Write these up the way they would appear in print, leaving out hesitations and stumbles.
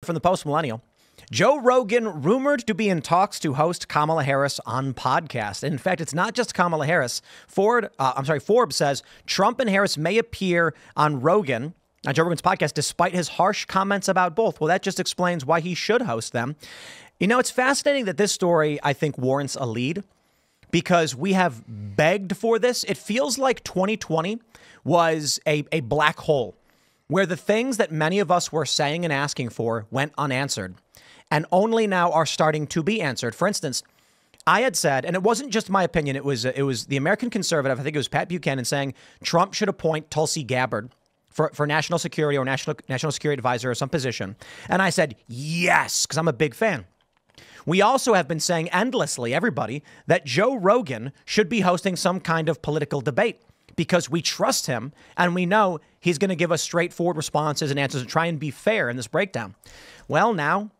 from the Post Millennial. Joe Rogan rumored to be in talks to host Kamala Harris on podcast. In fact, it's not just Kamala Harris. Forbes says Trump and Harris may appear on Rogan, on Joe Rogan's podcast, despite his harsh comments about both. Well, that just explains why he should host them. You know, it's fascinating that this story, I think, warrants a lead because we have begged for this. It feels like 2020 was a black hole where the things that many of us were saying and asking for went unanswered and only now are starting to be answered. For instance, I had said, and it wasn't just my opinion, it was the American conservative, I think it was Pat Buchanan, saying Trump should appoint Tulsi Gabbard for national security or national security advisor or some position. And I said, yes, because I'm a big fan. We also have been saying endlessly, everybody, that Joe Rogan should be hosting some kind of political debate because we trust him and we know he's going to give us straightforward responses and answers and try and be fair in this breakdown. Well, now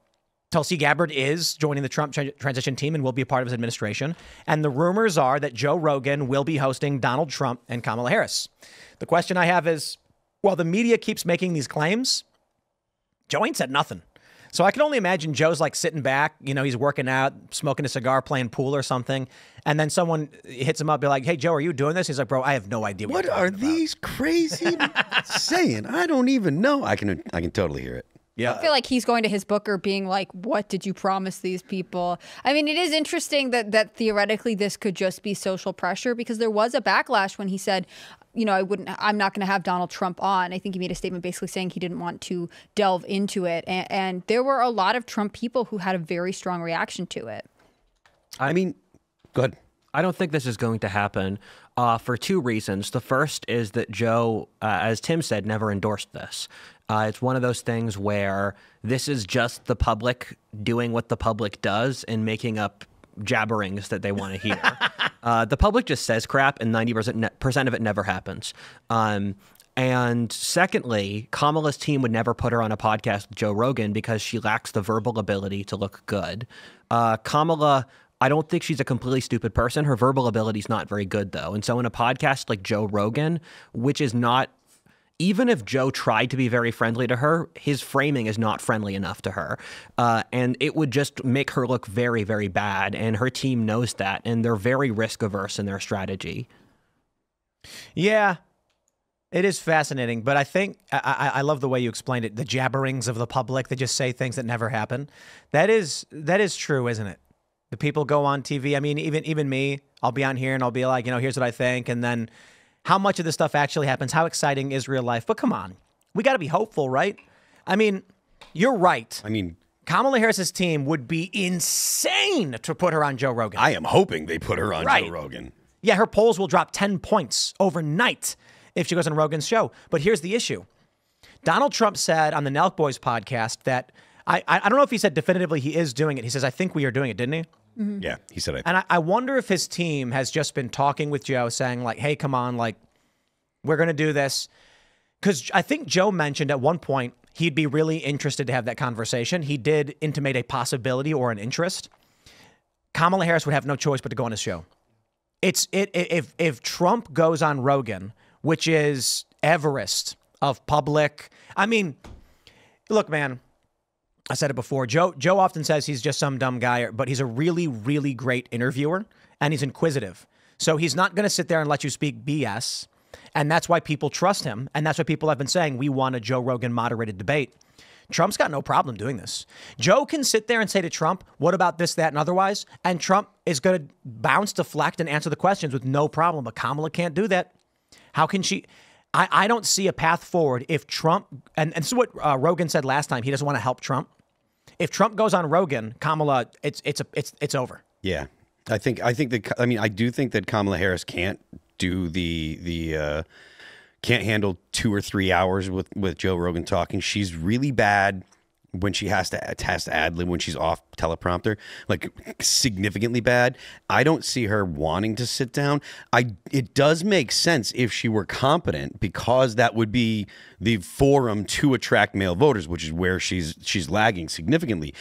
Tulsi Gabbard is joining the Trump transition team and will be a part of his administration. And the rumors are that Joe Rogan will be hosting Donald Trump and Kamala Harris. The question I have is, while the media keeps making these claims, Joe ain't said nothing. So I can only imagine Joe's like sitting back, you know, he's working out, smoking a cigar, playing pool or something. And then someone hits him up, be like, hey, Joe, are you doing this? He's like, bro, I have no idea what are these crazy saying? I don't even know. I can totally hear it. Yeah. I feel like he's going to his booker being like, what did you promise these people? I mean, it is interesting that theoretically this could just be social pressure because there was a backlash when he said, you know, I'm not going to have Donald Trump on. I think he made a statement basically saying he didn't want to delve into it. And there were a lot of Trump people who had a very strong reaction to it. I mean, go ahead. I don't think this is going to happen for two reasons. The first is that Joe, as Tim said, never endorsed this. It's one of those things where this is just the public doing what the public does and making up jabberings that they want to hear. The public just says crap and 90% of it never happens. And secondly, Kamala's team would never put her on a podcast with Joe Rogan because she lacks the verbal ability to look good. Kamala, I don't think she's a completely stupid person. Her verbal ability is not very good, though. And so in a podcast like Joe Rogan, which is not, even if Joe tried to be very friendly to her, his framing is not friendly enough to her. And it would just make her look very, very bad. And her team knows that. And they're very risk averse in their strategy. Yeah, it is fascinating. But I think I love the way you explained it. The jabberings of the public, they just say things that never happen. That is true, isn't it? The people go on TV. I mean, even me, I'll be on here and I'll be like, you know, here's what I think. And then how much of this stuff actually happens? How exciting is real life? But come on, we got to be hopeful, right? I mean, you're right. I mean, Kamala Harris's team would be insane to put her on Joe Rogan. I am hoping they put her on Joe Rogan. Yeah, her polls will drop 10 points overnight if she goes on Rogan's show. But here's the issue. Donald Trump said on the Nelk Boys podcast that, I don't know if he said definitively he is doing it. He says, I think we are doing it, didn't he? Mm-hmm. Yeah, he said it. And I wonder if his team has just been talking with Joe saying like, hey, come on, like, we're going to do this. Because I think Joe mentioned at one point he'd be really interested to have that conversation. He did intimate a possibility or an interest. Kamala Harris would have no choice but to go on his show. If Trump goes on Rogan, which is Everest of public. I mean, look, man. I said it before. Joe often says he's just some dumb guy, but he's a really, really great interviewer, and he's inquisitive. So he's not going to sit there and let you speak BS, and that's why people trust him, and that's why people have been saying we want a Joe Rogan moderated debate. Trump's got no problem doing this. Joe can sit there and say to Trump, what about this, that, and otherwise, and Trump is going to bounce, deflect, and answer the questions with no problem, but Kamala can't do that. How can she? I don't see a path forward if Trump, and this is what Rogan said last time, he doesn't want to help Trump. If Trump goes on Rogan, Kamala, it's over. Yeah, I do think that Kamala Harris can't do can't handle 2 or 3 hours with Joe Rogan talking. She's really bad when she has to ad-lib when she's off teleprompter, like significantly bad. I don't see her wanting to sit down. It does make sense if she were competent, because that would be the forum to attract male voters, which is where she's lagging significantly.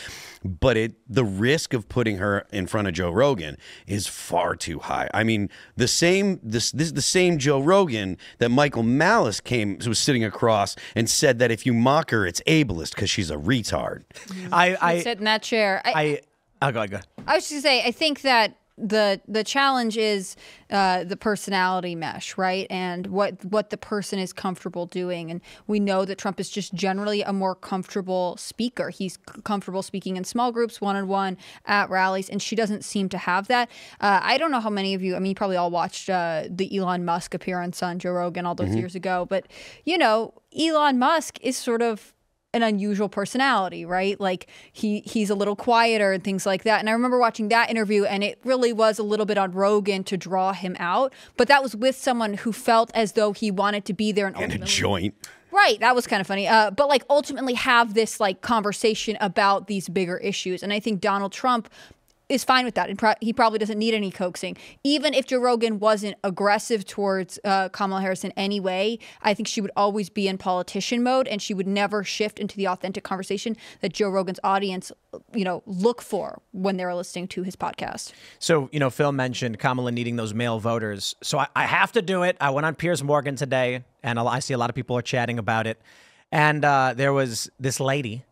But the risk of putting her in front of Joe Rogan is far too high. I mean, this is the same Joe Rogan that Michael Malice was sitting across and said that if you mock her, it's ableist because she's a retard. I sit in that chair. I'll go. I was just gonna say, I think that the challenge is the personality mesh, right? And what the person is comfortable doing. And we know that Trump is just generally a more comfortable speaker. He's comfortable speaking in small groups, one-on-one, at rallies, and she doesn't seem to have that. I don't know how many of you, I mean, you probably all watched the Elon Musk appearance on Joe Rogan all those years ago, but, you know, Elon Musk is sort of an unusual personality, right? Like he's a little quieter and things like that. And I remember watching that interview, and it really was a little bit on Rogan to draw him out. But that was with someone who felt as though he wanted to be there and a joint. Right, that was kind of funny. But like ultimately have this like conversation about these bigger issues. And I think Donald Trump is fine with that. And he probably doesn't need any coaxing. Even if Joe Rogan wasn't aggressive towards Kamala Harris in any way, I think she would always be in politician mode, and she would never shift into the authentic conversation that Joe Rogan's audience, you know, look for when they're listening to his podcast. So, you know, Phil mentioned Kamala needing those male voters. So I have to do it. I went on Piers Morgan today, and I see a lot of people are chatting about it. And there was this lady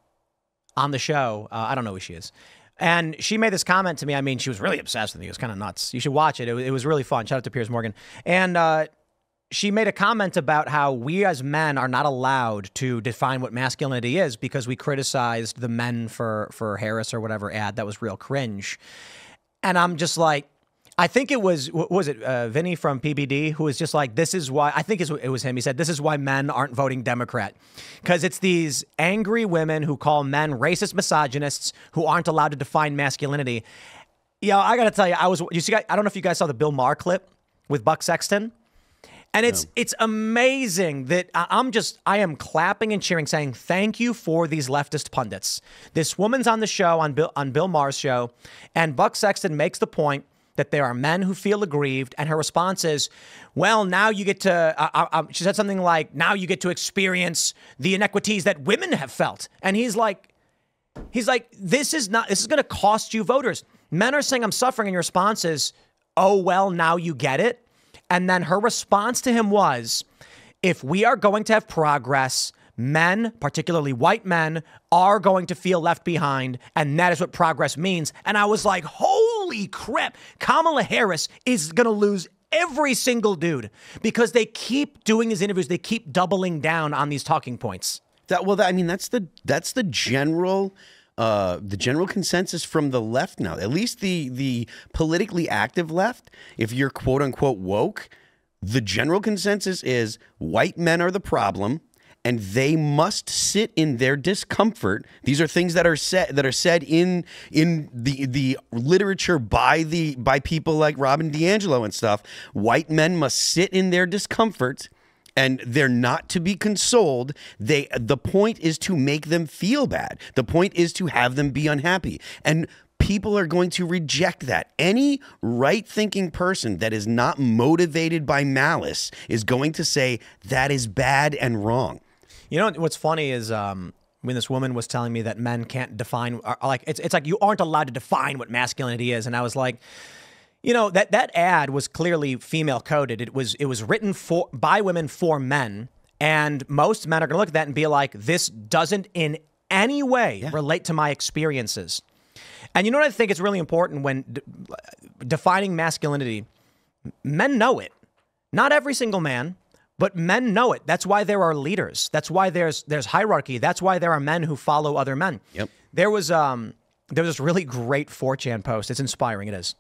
on the show. I don't know who she is. And she made this comment to me. I mean, she was really obsessed with me. It was kind of nuts. You should watch it. It was really fun. Shout out to Piers Morgan. And she made a comment about how we as men are not allowed to define what masculinity is because we criticized the Men for Harris or whatever ad that was real cringe. And I'm just like, I think it was, what was it, Vinny from PBD, who was just like, this is why, I think it was him. He said, this is why men aren't voting Democrat. Because it's these angry women who call men racist misogynists who aren't allowed to define masculinity. Yeah, I got to tell you, I don't know if you guys saw the Bill Maher clip with Buck Sexton. And it's amazing that I am clapping and cheering, saying thank you for these leftist pundits. This woman's on the show, on Bill Maher's show, and Buck Sexton makes the point that there are men who feel aggrieved, and her response is, well, now you get to, she said something like, now you get to experience the inequities that women have felt. And he's like, this is going to cost you voters. Men are saying I'm suffering, and your response is, oh, well, now you get it. And then her response to him was, if we are going to have progress, men, particularly white men, are going to feel left behind, and that is what progress means. And I was like, holy crap, Kamala Harris is going to lose every single dude because they keep doing these interviews. They keep doubling down on these talking points. That's the general consensus from the left now. At least the politically active left, if you're quote unquote woke, the general consensus is white men are the problem, and they must sit in their discomfort. These are things that are said in the literature by people like Robin DiAngelo and stuff. White men must sit in their discomfort, and they're not to be consoled. The point is to make them feel bad. The point is to have them be unhappy. And people are going to reject that. Any right-thinking person that is not motivated by malice is going to say that is bad and wrong. You know what's funny is when this woman was telling me that men can't define, like it's like you aren't allowed to define what masculinity is, and I was like, you know, that ad was clearly female coded. It was written by women for men, and most men are going to look at that and be like, this doesn't in any way relate to my experiences. And you know what I think is really important when defining masculinity? Men know it. Not every single man. But men know it. That's why there are leaders. That's why there's hierarchy. That's why there are men who follow other men. Yep. There was this really great 4chan post. It's inspiring. It is.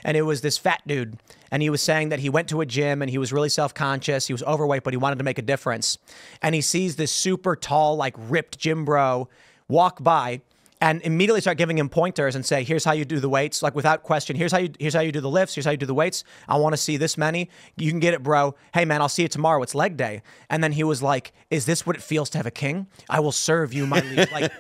And it was this fat dude. And he was saying that he went to a gym and he was really self-conscious. He was overweight, but he wanted to make a difference. And he sees this super tall, like ripped gym bro walk by and immediately start giving him pointers and say, here's how you do the weights, like without question. Here's how you do the lifts. Here's how you do the weights. I want to see this many. You can get it, bro. Hey, man, I'll see you tomorrow. It's leg day. And then he was like, is this what it feels to have a king? I will serve you, my lead. Like,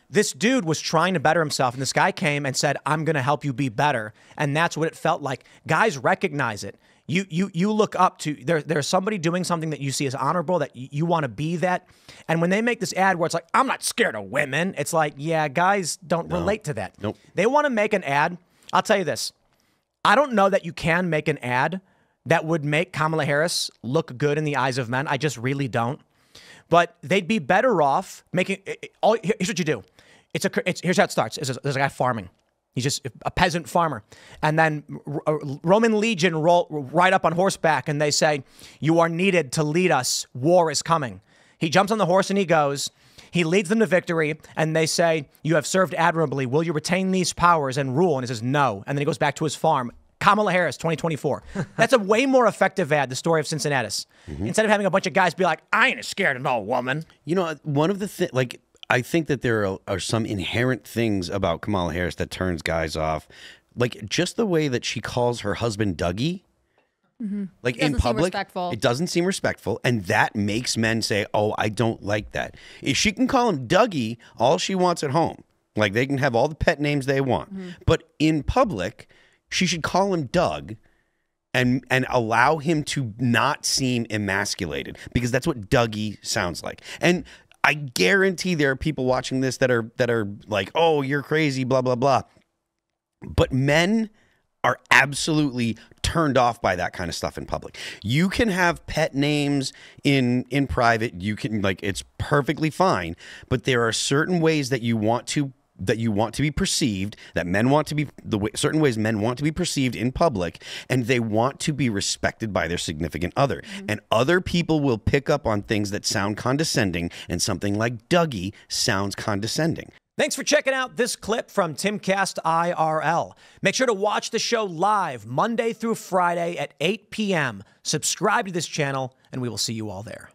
this dude was trying to better himself. And this guy came and said, I'm going to help you be better. And that's what it felt like. Guys recognize it. You look up to there's somebody doing something that you see as honorable, that you want to be that. And when they make this ad where it's like, I'm not scared of women, it's like, yeah, guys don't relate to that. Nope. They want to make an ad. I'll tell you this. I don't know that you can make an ad that would make Kamala Harris look good in the eyes of men. I just really don't. But they'd be better off making. Here's what you do. Here's how it starts. There's a guy farming. He's just a peasant farmer. And then Roman legion ride up on horseback and they say, you are needed to lead us. War is coming. He jumps on the horse and he goes. He leads them to victory. And they say, you have served admirably. Will you retain these powers and rule? And he says, no. And then he goes back to his farm. Kamala Harris, 2024. That's a way more effective ad, the story of Cincinnatus. Instead of having a bunch of guys be like, I ain't scared of no woman. You know, one of the things, like, I think that there are some inherent things about Kamala Harris that turns guys off. Like, just the way that she calls her husband Dougie. Like, in public, it doesn't seem respectful. And that makes men say, oh, I don't like that. If she can call him Dougie, all she wants at home. Like, they can have all the pet names they want. But in public, she should call him Doug and allow him to not seem emasculated, because that's what Dougie sounds like. And I guarantee there are people watching this that are like, oh, you're crazy, blah, blah, blah. But men are absolutely turned off by that kind of stuff in public. You can have pet names in private. You can, like, it's perfectly fine. But there are certain ways that you want to be perceived, that men want to be, certain ways men want to be perceived in public, and they want to be respected by their significant other. And other people will pick up on things that sound condescending, and something like Dougie sounds condescending. Thanks for checking out this clip from Timcast IRL. Make sure to watch the show live Monday through Friday at 8 p.m. Subscribe to this channel, and we will see you all there.